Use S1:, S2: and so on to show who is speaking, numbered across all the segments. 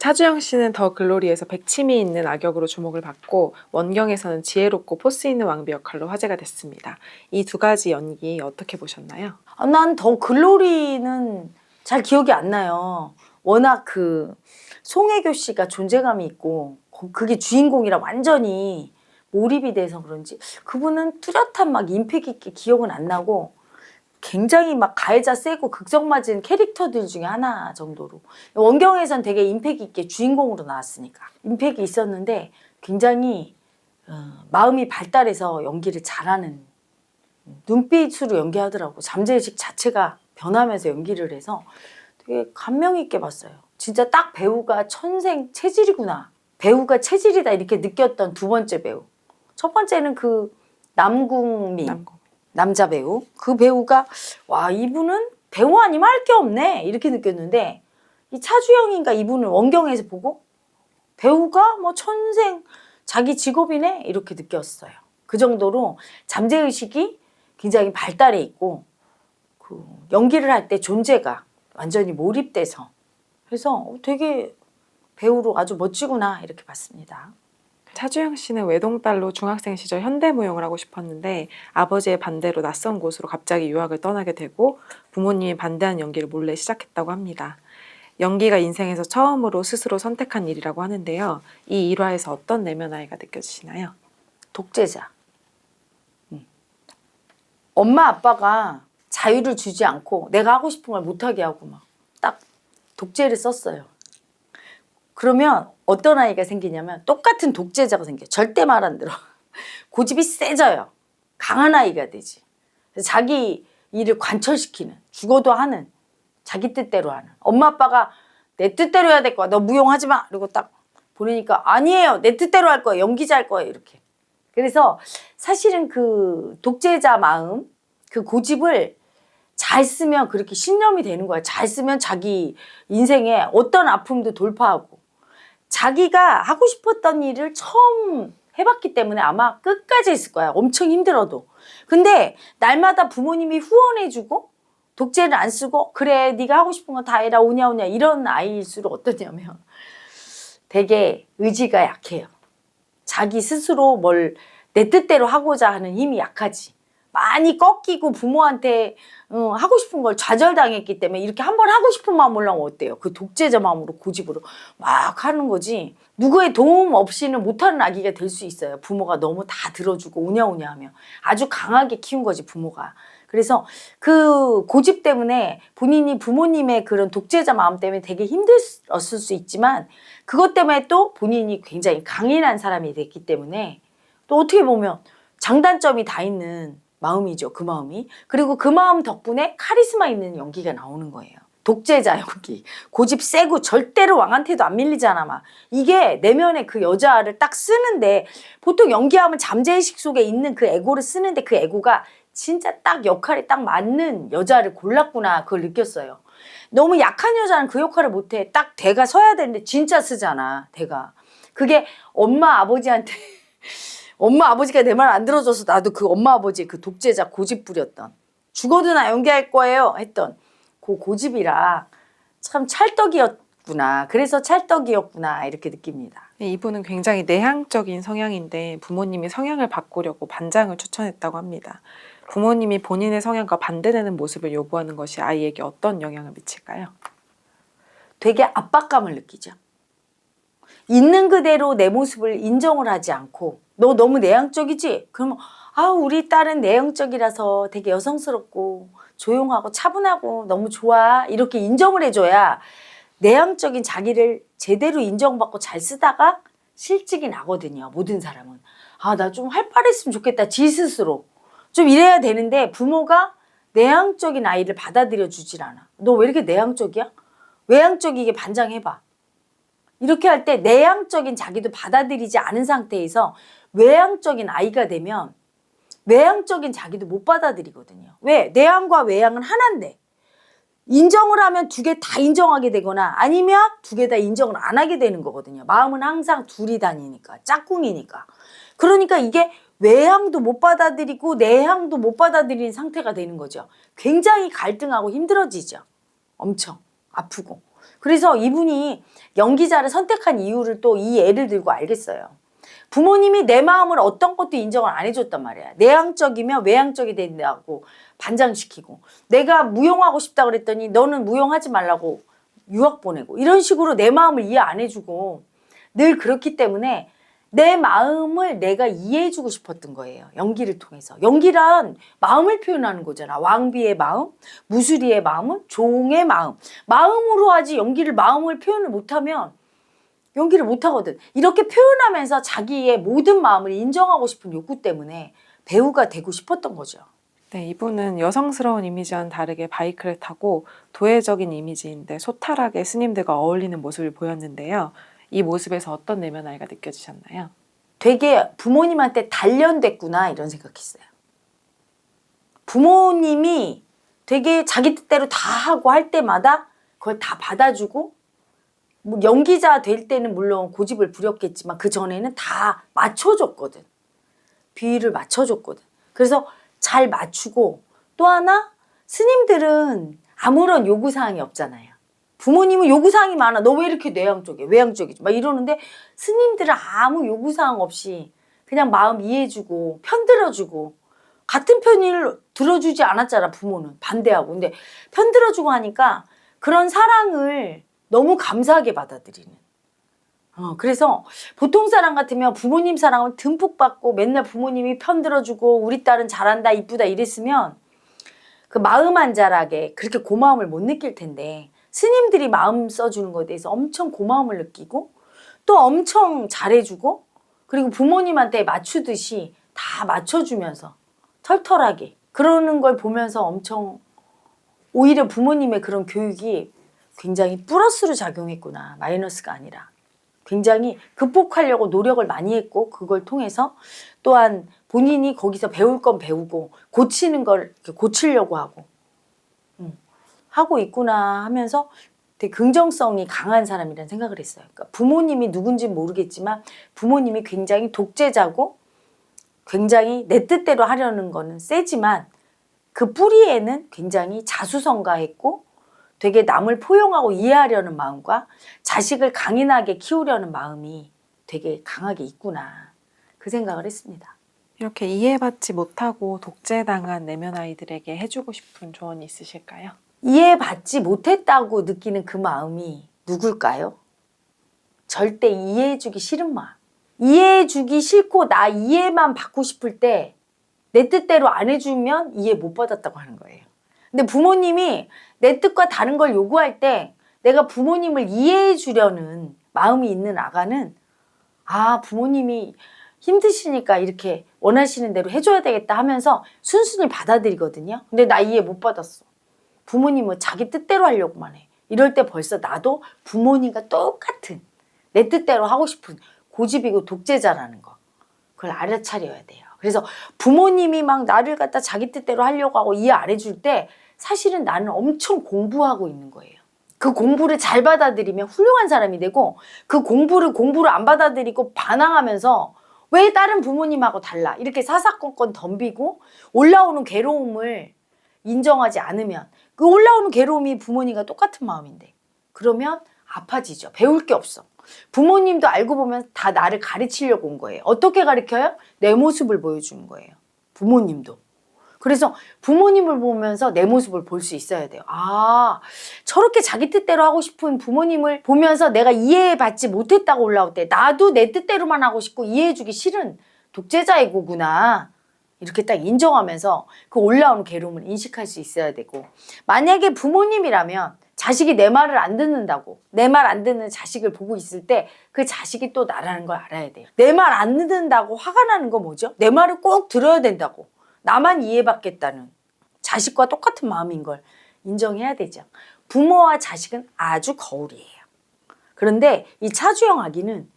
S1: 차주영 씨는 더 글로리에서 백치미 있는 악역으로 주목을 받고 원경에서는 지혜롭고 포스 있는 왕비 역할로 화제가 됐습니다. 이 두 가지 연기 어떻게 보셨나요?
S2: 난 더 글로리는 잘 기억이 안 나요. 워낙 그 송혜교 씨가 존재감이 있고 그게 주인공이라 완전히 몰입이 돼서 그런지 그분은 뚜렷한 막 임팩 있게 기억은 안 나고 굉장히 막 가해자 세고 극성맞은 캐릭터들 중에 하나 정도로 원경에선 되게 임팩 있게 주인공으로 나왔으니까 임팩이 있었는데 굉장히 마음이 발달해서 연기를 잘하는 눈빛으로 연기하더라고. 잠재의식 자체가 변하면서 연기를 해서 되게 감명 있게 봤어요. 진짜 딱 배우가 천생 체질이구나. 배우가 체질이다 이렇게 느꼈던 두 번째 배우. 첫 번째는 그 남궁민 남자 배우. 그 배우가 와 이분은 배우 아니면 할 게 없네 이렇게 느꼈는데 이 차주영인가 이분은 원경에서 보고 배우가 뭐 천생 자기 직업이네 이렇게 느꼈어요. 그 정도로 잠재의식이 굉장히 발달해 있고 그 연기를 할 때 존재가 완전히 몰입돼서 그래서 되게 배우로 아주 멋지구나 이렇게 봤습니다.
S1: 차주영 씨는 외동딸로 중학생 시절 현대무용을 하고 싶었는데 아버지의 반대로 낯선 곳으로 갑자기 유학을 떠나게 되고 부모님이 반대한 연기를 몰래 시작했다고 합니다. 연기가 인생에서 처음으로 스스로 선택한 일이라고 하는데요. 이 일화에서 어떤 내면 아이가 느껴지시나요?
S2: 독재자. 엄마 아빠가 자유를 주지 않고 내가 하고 싶은 걸 못하게 하고 막 딱 독재를 썼어요. 그러면 어떤 아이가 생기냐면 똑같은 독재자가 생겨요. 절대 말 안 들어. 고집이 세져요. 강한 아이가 되지. 자기 일을 관철시키는, 죽어도 하는, 자기 뜻대로 하는. 엄마 아빠가 내 뜻대로 해야 될 거야. 너 무용하지 마. 그리고 딱 보내니까 아니에요. 내 뜻대로 할 거예요. 연기자 할 거예요. 이렇게. 그래서 사실은 그 독재자 마음, 그 고집을 잘 쓰면 그렇게 신념이 되는 거야. 잘 쓰면 자기 인생에 어떤 아픔도 돌파하고 자기가 하고 싶었던 일을 처음 해봤기 때문에 아마 끝까지 했을 거야. 엄청 힘들어도. 근데 날마다 부모님이 후원해주고 독재를 안 쓰고 그래 네가 하고 싶은 거 다 해라 오냐 오냐 이런 아이일수록 어떠냐면 되게 의지가 약해요. 자기 스스로 뭘 내 뜻대로 하고자 하는 힘이 약하지. 많이 꺾이고 부모한테 하고 싶은 걸 좌절당했기 때문에 이렇게 한 번 하고 싶은 마음 올라오면 어때요? 그 독재자 마음으로 고집으로 막 하는 거지. 누구의 도움 없이는 못하는 아기가 될 수 있어요. 부모가 너무 다 들어주고 오냐오냐 하면. 아주 강하게 키운 거지 부모가. 그래서 그 고집 때문에 본인이 부모님의 그런 독재자 마음 때문에 되게 힘들었을 수 있지만 그것 때문에 또 본인이 굉장히 강인한 사람이 됐기 때문에 또 어떻게 보면 장단점이 다 있는 마음이죠. 그 마음이. 그리고 그 마음 덕분에 카리스마 있는 연기가 나오는 거예요. 독재자 연기. 고집 세고 절대로 왕한테도 안 밀리잖아 막. 이게 내면에 그 여자를 딱 쓰는데 보통 연기하면 잠재의식 속에 있는 그 에고를 쓰는데 그 에고가 진짜 딱 역할에 딱 맞는 여자를 골랐구나 그걸 느꼈어요. 너무 약한 여자는 그 역할을 못해. 딱 대가 서야 되는데 진짜 쓰잖아 대가. 그게 엄마 아버지한테 엄마 아버지가 내 말 안 들어줘서 나도 그 엄마 아버지의 그 독재자 고집 부렸던 죽어도 나 연기할 거예요 했던 그 고집이라 참 찰떡이었구나. 그래서 찰떡이었구나 이렇게 느낍니다.
S1: 이분은 굉장히 내향적인 성향인데 부모님이 성향을 바꾸려고 반장을 추천했다고 합니다. 부모님이 본인의 성향과 반대되는 모습을 요구하는 것이 아이에게 어떤 영향을 미칠까요?
S2: 되게 압박감을 느끼죠. 있는 그대로 내 모습을 인정을 하지 않고 너 너무 내향적이지? 그러면 우리 딸은 내향적이라서 되게 여성스럽고 조용하고 차분하고 너무 좋아 이렇게 인정을 해줘야 내향적인 자기를 제대로 인정받고 잘 쓰다가 실직이 나거든요. 모든 사람은. 나 좀 활발했으면 좋겠다. 지 스스로. 좀 이래야 되는데 부모가 내향적인 아이를 받아들여 주질 않아. 너 왜 이렇게 내향적이야? 외향적이게 반장해봐. 이렇게 할 때 내향적인 자기도 받아들이지 않은 상태에서 외향적인 아이가 되면 외향적인 자기도 못 받아들이거든요. 왜? 내향과 외향은 하나인데 인정을 하면 두 개 다 인정하게 되거나 아니면 두 개 다 인정을 안 하게 되는 거거든요. 마음은 항상 둘이 다니니까 짝꿍이니까. 그러니까 이게 외향도 못 받아들이고 내향도 못 받아들이는 상태가 되는 거죠. 굉장히 갈등하고 힘들어지죠. 엄청 아프고. 그래서 이분이 연기자를 선택한 이유를 또 이 예를 들고 알겠어요. 부모님이 내 마음을 어떤 것도 인정을 안 해줬단 말이야. 내향적이면 외향적이 된다고 반장시키고, 내가 무용하고 싶다 그랬더니 너는 무용하지 말라고 유학 보내고, 이런 식으로 내 마음을 이해 안 해주고 늘 그렇기 때문에 내 마음을 내가 이해해주고 싶었던 거예요. 연기를 통해서. 연기란 마음을 표현하는 거잖아. 왕비의 마음, 무수리의 마음은 종의 마음. 마음으로 하지 연기를 마음을 표현을 못하면 연기를 못하거든. 이렇게 표현하면서 자기의 모든 마음을 인정하고 싶은 욕구 때문에 배우가 되고 싶었던 거죠.
S1: 네, 이분은 여성스러운 이미지와는 다르게 바이크를 타고 도회적인 이미지인데 소탈하게 스님들과 어울리는 모습을 보였는데요. 이 모습에서 어떤 내면 아이가 느껴지셨나요?
S2: 되게 부모님한테 단련됐구나 이런 생각했어요. 부모님이 되게 자기 뜻대로 다 하고 할 때마다 그걸 다 받아주고, 뭐 연기자 될 때는 물론 고집을 부렸겠지만 그 전에는 다 맞춰줬거든. 비위를 맞춰줬거든. 그래서 잘 맞추고, 또 하나 스님들은 아무런 요구사항이 없잖아요. 부모님은 요구사항이 많아. 너 왜 이렇게 내향적이야? 외향적이지? 막 이러는데 스님들은 아무 요구사항 없이 그냥 마음 이해해주고 편들어주고, 같은 편을 들어주지 않았잖아. 부모는 반대하고. 근데 편들어주고 하니까 그런 사랑을 너무 감사하게 받아들이는. 그래서 보통 사람 같으면 부모님 사랑을 듬뿍 받고 맨날 부모님이 편들어주고 우리 딸은 잘한다 이쁘다 이랬으면 그 마음 한 자락에 그렇게 고마움을 못 느낄 텐데, 스님들이 마음 써주는 것에 대해서 엄청 고마움을 느끼고 또 엄청 잘해주고, 그리고 부모님한테 맞추듯이 다 맞춰주면서 털털하게 그러는 걸 보면서 엄청 오히려 부모님의 그런 교육이 굉장히 플러스로 작용했구나, 마이너스가 아니라. 굉장히 극복하려고 노력을 많이 했고, 그걸 통해서 또한 본인이 거기서 배울 건 배우고 고치는 걸 고치려고 하고 있구나 하면서 되게 긍정성이 강한 사람이라는 생각을 했어요. 그러니까 부모님이 누군지는 모르겠지만 부모님이 굉장히 독재자고 굉장히 내 뜻대로 하려는 거는 세지만 그 뿌리에는 굉장히 자수성가했고 되게 남을 포용하고 이해하려는 마음과 자식을 강인하게 키우려는 마음이 되게 강하게 있구나, 그 생각을 했습니다.
S1: 이렇게 이해받지 못하고 독재당한 내면 아이들에게 해주고 싶은 조언이 있으실까요?
S2: 이해받지 못했다고 느끼는 그 마음이 누굴까요? 절대 이해해주기 싫은 마음. 이해해주기 싫고 나 이해만 받고 싶을 때 내 뜻대로 안 해주면 이해 못 받았다고 하는 거예요. 근데 부모님이 내 뜻과 다른 걸 요구할 때 내가 부모님을 이해해 주려는 마음이 있는 아가는, 아, 부모님이 힘드시니까 이렇게 원하시는 대로 해줘야 되겠다 하면서 순순히 받아들이거든요. 근데 나 이해 못 받았어. 부모님은 자기 뜻대로 하려고만 해. 이럴 때 벌써 나도 부모님과 똑같은 내 뜻대로 하고 싶은 고집이고 독재자라는 거, 그걸 알아차려야 돼요. 그래서 부모님이 막 나를 갖다 자기 뜻대로 하려고 하고 이해 안 해줄 때 사실은 나는 엄청 공부하고 있는 거예요. 그 공부를 잘 받아들이면 훌륭한 사람이 되고, 그 공부를 안 받아들이고 반항하면서 왜 다른 부모님하고 달라 이렇게 사사건건 덤비고 올라오는 괴로움을 인정하지 않으면, 그 올라오는 괴로움이 부모님과 똑같은 마음인데 그러면 아파지죠. 배울 게 없어. 부모님도 알고 보면 다 나를 가르치려고 온 거예요. 어떻게 가르쳐요? 내 모습을 보여주는 거예요. 부모님도. 그래서 부모님을 보면서 내 모습을 볼 수 있어야 돼요. 아, 저렇게 자기 뜻대로 하고 싶은 부모님을 보면서 내가 이해받지 못했다고 올라올 때 나도 내 뜻대로만 하고 싶고 이해해주기 싫은 독재자의 고구나, 이렇게 딱 인정하면서 그 올라오는 괴로움을 인식할 수 있어야 되고, 만약에 부모님이라면 자식이 내 말을 안 듣는다고, 내 말 안 듣는 자식을 보고 있을 때 그 자식이 또 나라는 걸 알아야 돼요. 내 말 안 듣는다고 화가 나는 거 뭐죠? 내 말을 꼭 들어야 된다고, 나만 이해받겠다는 자식과 똑같은 마음인 걸 인정해야 되죠. 부모와 자식은 아주 거울이에요. 그런데 이 차주영 아기는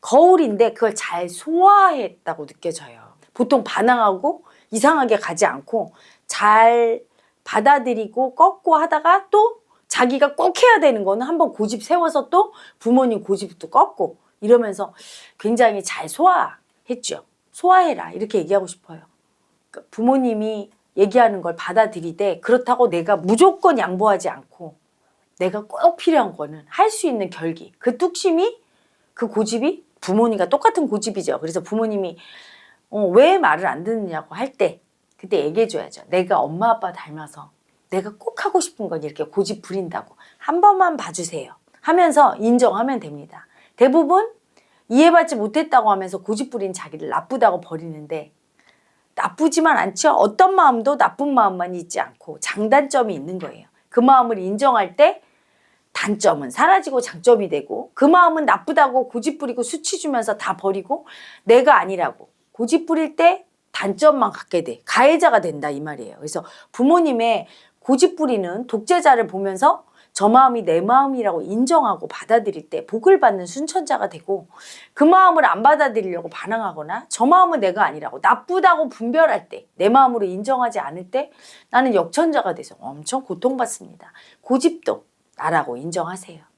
S2: 거울인데 그걸 잘 소화했다고 느껴져요. 보통 반항하고 이상하게 가지 않고 잘 받아들이고 꺾고 하다가 또 자기가 꼭 해야 되는 거는 한번 고집 세워서 또 부모님 고집도 꺾고 이러면서 굉장히 잘 소화했죠. 소화해라 이렇게 얘기하고 싶어요. 그러니까 부모님이 얘기하는 걸 받아들이되 그렇다고 내가 무조건 양보하지 않고 내가 꼭 필요한 거는 할 수 있는 결기. 그 뚝심이, 그 고집이 부모님과 똑같은 고집이죠. 그래서 부모님이 왜 말을 안 듣느냐고 할 때 그때 얘기해줘야죠. 내가 엄마 아빠 닮아서 내가 꼭 하고 싶은 건 이렇게 고집 부린다고 한 번만 봐주세요 하면서 인정하면 됩니다. 대부분 이해받지 못했다고 하면서 고집 부린 자기를 나쁘다고 버리는데 나쁘지만 않죠. 어떤 마음도 나쁜 마음만 있지 않고 장단점이 있는 거예요. 그 마음을 인정할 때 단점은 사라지고 장점이 되고 그 마음은 나쁘다고 고집 부리고 수치 주면서 다 버리고 내가 아니라고 고집 부릴 때 단점만 갖게 돼. 가해자가 된다 이 말이에요. 그래서 부모님의 고집 부리는 독재자를 보면서 저 마음이 내 마음이라고 인정하고 받아들일 때 복을 받는 순천자가 되고 그 마음을 안 받아들이려고 반항하거나 저 마음은 내가 아니라고 나쁘다고 분별할 때 내 마음으로 인정하지 않을 때 나는 역천자가 돼서 엄청 고통받습니다. 고집도 나라고 인정하세요.